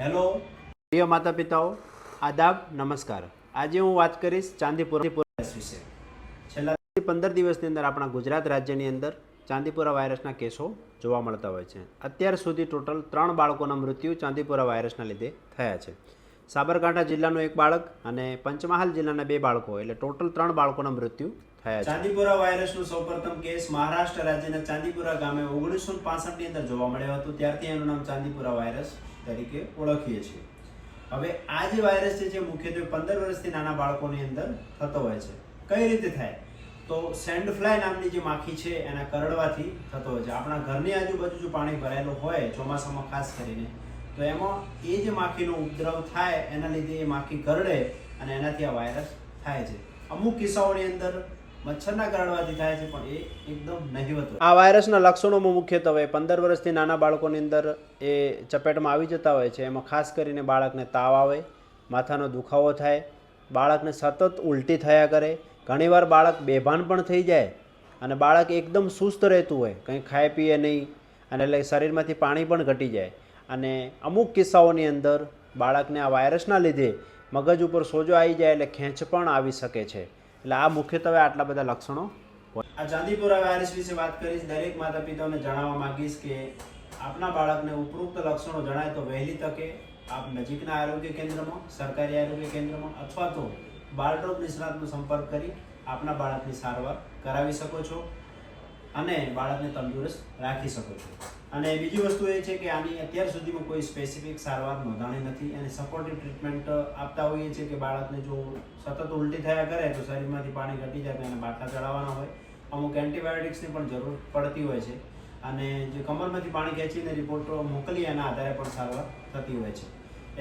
Hello પ્રિય માતા પિતાઓ, આદાબ, નમસ્કાર। આજે હું વાત કરીશ ચાંદીપુરા વાયરસ વિશે। છેલ્લા 15 દિવસની અંદર આપણા ગુજરાત રાજ્યની અંદર ચાંદીપુરા વાયરસના કેસો જોવા મળતા હોય છે। અત્યાર સુધી ટોટલ 3 બાળકોના મૃત્યુ ચાંદીપુરા વાયરસના લીધે થયા છે। સાબરકાંઠા જિલ્લાનું 1 બાળક અને પંચમહાલ જિલ્લાના 2 બાળકો, એટલે ટોટલ 3 બાળકોના મૃત્યુ થયા છે। ચાંદીપુરા વાયરસનો સૌપ્રથમ કેસ મહારાષ્ટ્ર રાજ્યના ચાંદીપુરા ગામે 1965ની અંદર જોવા મળ્યો હતો। ત્યારથી એનું નામ ચાંદીપુરા વાયરસ તરીકે ઓળખીએ છીએ। હવે આ જે વાયરસ છે મુખ્યત્વે 15 વર્ષથી નાના બાળકોની અંદર થતો હોય છે। કઈ રીતે થાય તો સેન્ડ ફ્લાય નામની જે માખી છે એના કરડવાથી થતો હોય છે। આપણા ઘરની આજુબાજુ જો પાણી ભરાયેલું હોય ચોમાસામાં ખાસ કરીને, તો એમાં એ જે માખીનો ઉપદ્રવ થાય એના લીધે એ માખી કરડે અને એનાથી આ વાયરસ થાય છે। અમુક કિસ્સાઓની અંદર મચ્છરના કરડવાથી થાય છે, પણ એ એકદમ નહિવત હોય। આ વાયરસના લક્ષણોમાં મુખ્યત્વે 15 વર્ષથી નાના બાળકોની અંદર એ ચપેટમાં આવી જતા હોય છે। એમાં ખાસ કરીને બાળકને તાવ આવે, માથાનો દુખાવો થાય, બાળકને સતત ઉલટી થયા કરે, ઘણીવાર બાળક બેભાન પણ થઈ જાય અને બાળક એકદમ સુસ્ત રહેતું હોય, કંઈ ખાય પીએ નહીં, અને એટલે શરીરમાંથી પાણી પણ ઘટી જાય। અને અમુક કિસ્સાઓની અંદર બાળકને આ વાયરસના લીધે મગજ ઉપર સોજો આવી જાય, એટલે ખેંચ પણ આવી શકે છે। એટલે આ મુખ્યત્વે આટલા બધા લક્ષણો હોય। આ ચાંદીપુરા વાયરસ વિશે વાત કરીશ, દરેક માતા પિતાઓને જણાવવા માંગીશ કે આપના બાળકને ઉપરોક્ત લક્ષણો જણાય તો વહેલી તકે આપ નજીકના આરોગ્ય કેન્દ્રમાં, સરકારી આરોગ્ય કેન્દ્રમાં અથવા તો બાળરોગ નિષ્ણાતનો સંપર્ક કરી આપના બાળકની સારવાર કરાવી શકો છો અને બાળકને તંદુરસ્ત રાખી શકો છો। અને બીજી વસ્તુ એ છે કે આની અત્યાર સુધીમાં કોઈ સ્પેસિફિક સારવાર નોંધાણી નથી, અને સપોર્ટિવ ટ્રીટમેન્ટ આપતા હોઈએ છીએ કે બાળકને જો સતત ઉલટી થયા કરે તો શરીરમાંથી પાણી ઘટી જાય તો એને બાટલા ચડાવવાના હોય, અમુક એન્ટીબાયોટિક્સની પણ જરૂર પડતી હોય છે, અને જે કમરમાંથી પાણી ખેંચીને રિપોર્ટો મોકલી એના આધારે પણ સારવાર થતી હોય છે।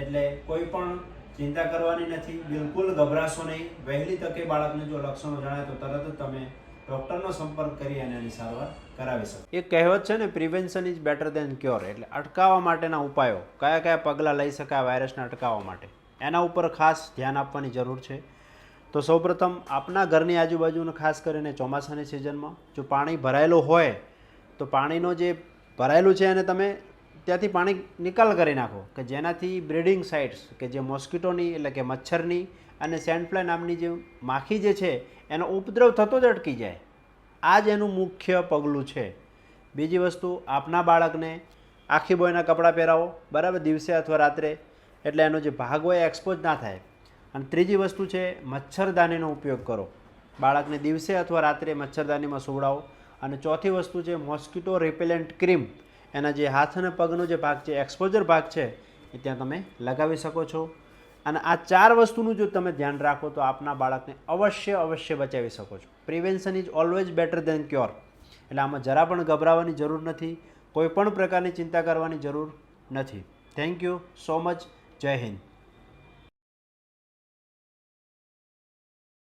એટલે કોઈ પણ ચિંતા કરવાની નથી, બિલકુલ ગભરાશો નહીં। વહેલી તકે બાળકને જો લક્ષણો જણાય તો તરત જ તમે ડૉક્ટરનો સંપર્ક કરી અને એની સારવાર કરાવી શકો। એક કહેવત છે ને, prevention is better than cure, એટલે અટકાવવા માટેના ઉપાયો કયા કયા પગલાં લઈ શકાય વાયરસને અટકાવવા માટે, એના ઉપર ખાસ ધ્યાન આપવાની જરૂર છે। તો સૌપ્રથમ આપના ઘરની આજુબાજુને ખાસ કરીને ચોમાસાની સિઝનમાં જો પાણી ભરાયેલું હોય તો પાણીનો જે ભરાયેલું છે એને તમે ત્યાંથી પાણી નિકાલ કરી નાખો, કે જેનાથી બ્રીડિંગ સાઇટ્સ કે જે મોસ્કિટોની એટલે કે મચ્છરની અને સેન્ડફ્લાય નામની જે માખી જે છે એનો ઉપદ્રવ થતો જ અટકી જાય। આ જ એનું મુખ્ય પગલું છે। બીજી વસ્તુ, આપના બાળકને આખી બોયના કપડાં પહેરાવો, બરાબર, દિવસે અથવા રાત્રે, એટલે એનો જે ભાગ હોય એક્સપોઝ ના થાય। અને ત્રીજી વસ્તુ છે મચ્છરદાનીનો ઉપયોગ કરો, બાળકને દિવસે અથવા રાત્રે મચ્છરદાનીમાં સુવડાવો। અને ચોથી વસ્તુ છે મોસ્કિટો રિપેલેન્ટ ક્રીમ, એના જે હાથ અને પગનો જે ભાગ છે, એક્સપોઝર ભાગ છે, એ ત્યાં તમે લગાવી શકો છો। અને આ 4 વસ્તુનું જો તમે ધ્યાન રાખો તો આપના બાળકને અવશ્ય બચાવી શકો છો। Prevention is always better than cure, એટલે આમાં જરા પણ ગભરાવાની જરૂર નથી, કોઈ પણ પ્રકારની ચિંતા કરવાની જરૂર નથી। Thank you so much. જય હિન્દ।